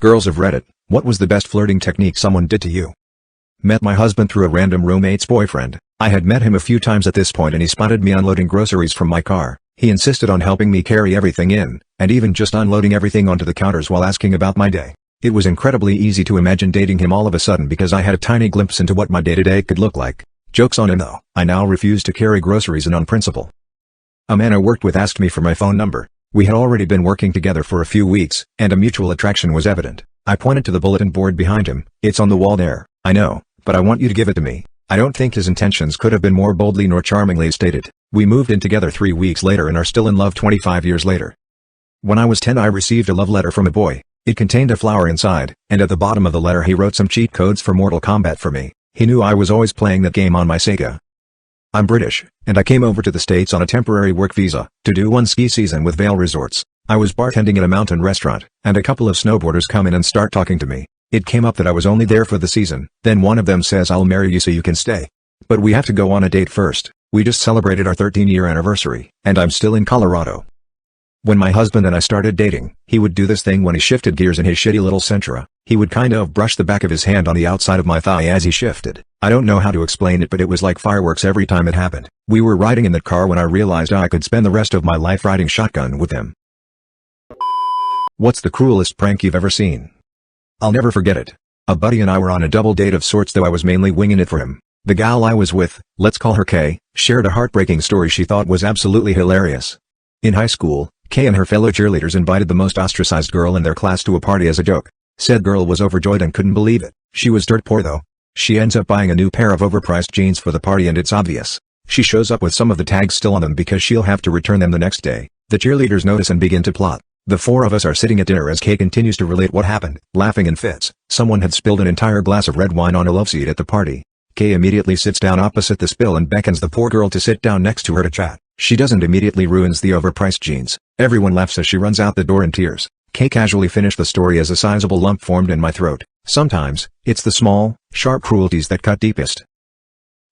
Girls of Reddit, what was the best flirting technique someone did to you? Met my husband through a random roommate's boyfriend. I had met him a few times at this point and he spotted me unloading groceries from my car. He insisted on helping me carry everything in, and even just unloading everything onto the counters while asking about my day. It was incredibly easy to imagine dating him all of a sudden because I had a tiny glimpse into what my day-to-day could look like. Joke's on him though, I now refuse to carry groceries in on principle. A man I worked with asked me for my phone number. We had already been working together for a few weeks, and a mutual attraction was evident. I pointed to the bulletin board behind him. It's on the wall there. I know, but I want you to give it to me. I don't think his intentions could have been more boldly nor charmingly stated. We moved in together 3 weeks later and are still in love 25 years later. When I was 10 I received a love letter from a boy. It contained a flower inside, and at the bottom of the letter he wrote some cheat codes for Mortal Kombat for me. He knew I was always playing that game on my Sega. I'm British, and I came over to the States on a temporary work visa, to do one ski season with Vail Resorts. I was bartending at a mountain restaurant, and a couple of snowboarders come in and start talking to me. It came up that I was only there for the season. Then one of them says I'll marry you so you can stay. But we have to go on a date first. We just celebrated our 13-year anniversary, and I'm still in Colorado. When my husband and I started dating, he would do this thing when he shifted gears in his shitty little Sentra. He would kind of brush the back of his hand on the outside of my thigh as he shifted. I don't know how to explain it, but it was like fireworks every time it happened. We were riding in that car when I realized I could spend the rest of my life riding shotgun with him. What's the cruelest prank you've ever seen? I'll never forget it. A buddy and I were on a double date of sorts, though I was mainly winging it for him. The gal I was with, let's call her Kay, shared a heartbreaking story she thought was absolutely hilarious. In high school, Kay and her fellow cheerleaders invited the most ostracized girl in their class to a party as a joke. Said girl was overjoyed and couldn't believe it. She was dirt poor though. She ends up buying a new pair of overpriced jeans for the party and it's obvious. She shows up with some of the tags still on them because she'll have to return them the next day. The cheerleaders notice and begin to plot. The four of us are sitting at dinner as Kay continues to relate what happened, laughing in fits. Someone had spilled an entire glass of red wine on a love seat at the party. Kay immediately sits down opposite the spill and beckons the poor girl to sit down next to her to chat. She doesn't, immediately ruins the overpriced jeans. Everyone laughs as she runs out the door in tears. Kay casually finished the story as a sizable lump formed in my throat. Sometimes, it's the small, sharp cruelties that cut deepest.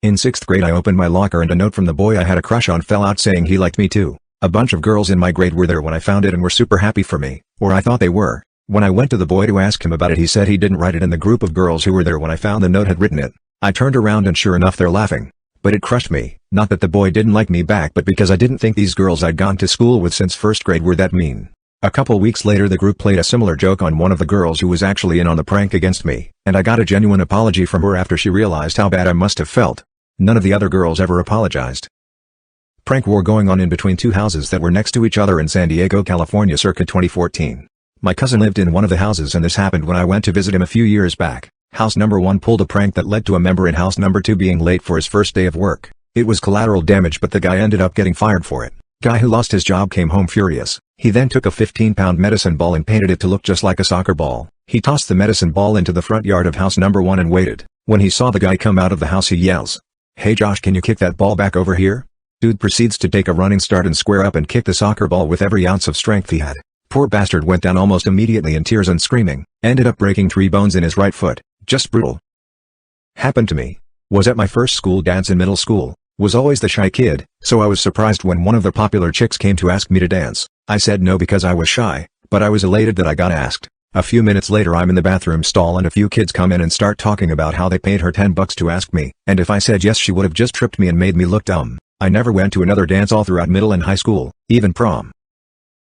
In 6th grade I opened my locker and a note from the boy I had a crush on fell out saying he liked me too. A bunch of girls in my grade were there when I found it and were super happy for me, or I thought they were. When I went to the boy to ask him about it he said he didn't write it and the group of girls who were there when I found the note had written it. I turned around and sure enough they're laughing. But it crushed me, not that the boy didn't like me back but because I didn't think these girls I'd gone to school with since 1st grade were that mean. A couple weeks later the group played a similar joke on one of the girls who was actually in on the prank against me, and I got a genuine apology from her after she realized how bad I must have felt. None of the other girls ever apologized. Prank war going on in between two houses that were next to each other in San Diego, California circa 2014. My cousin lived in one of the houses and this happened when I went to visit him a few years back. House number 1 pulled a prank that led to a member in house number 2 being late for his first day of work. It was collateral damage but the guy ended up getting fired for it. Guy who lost his job came home furious. He then took a 15-pound medicine ball and painted it to look just like a soccer ball. He tossed the medicine ball into the front yard of house number 1 and waited. When he saw the guy come out of the house he yells, "Hey Josh, can you kick that ball back over here?" Dude proceeds to take a running start and square up and kick the soccer ball with every ounce of strength he had. Poor bastard went down almost immediately in tears and screaming. Ended up breaking 3 bones in his right foot. Just brutal. Happened to me. Was at my first school dance in middle school. Was always the shy kid, so I was surprised when one of the popular chicks came to ask me to dance. I said no because I was shy, but I was elated that I got asked. A few minutes later I'm in the bathroom stall and a few kids come in and start talking about how they paid her $10 to ask me, and if I said yes she would have just tripped me and made me look dumb. I never went to another dance all throughout middle and high school, even prom.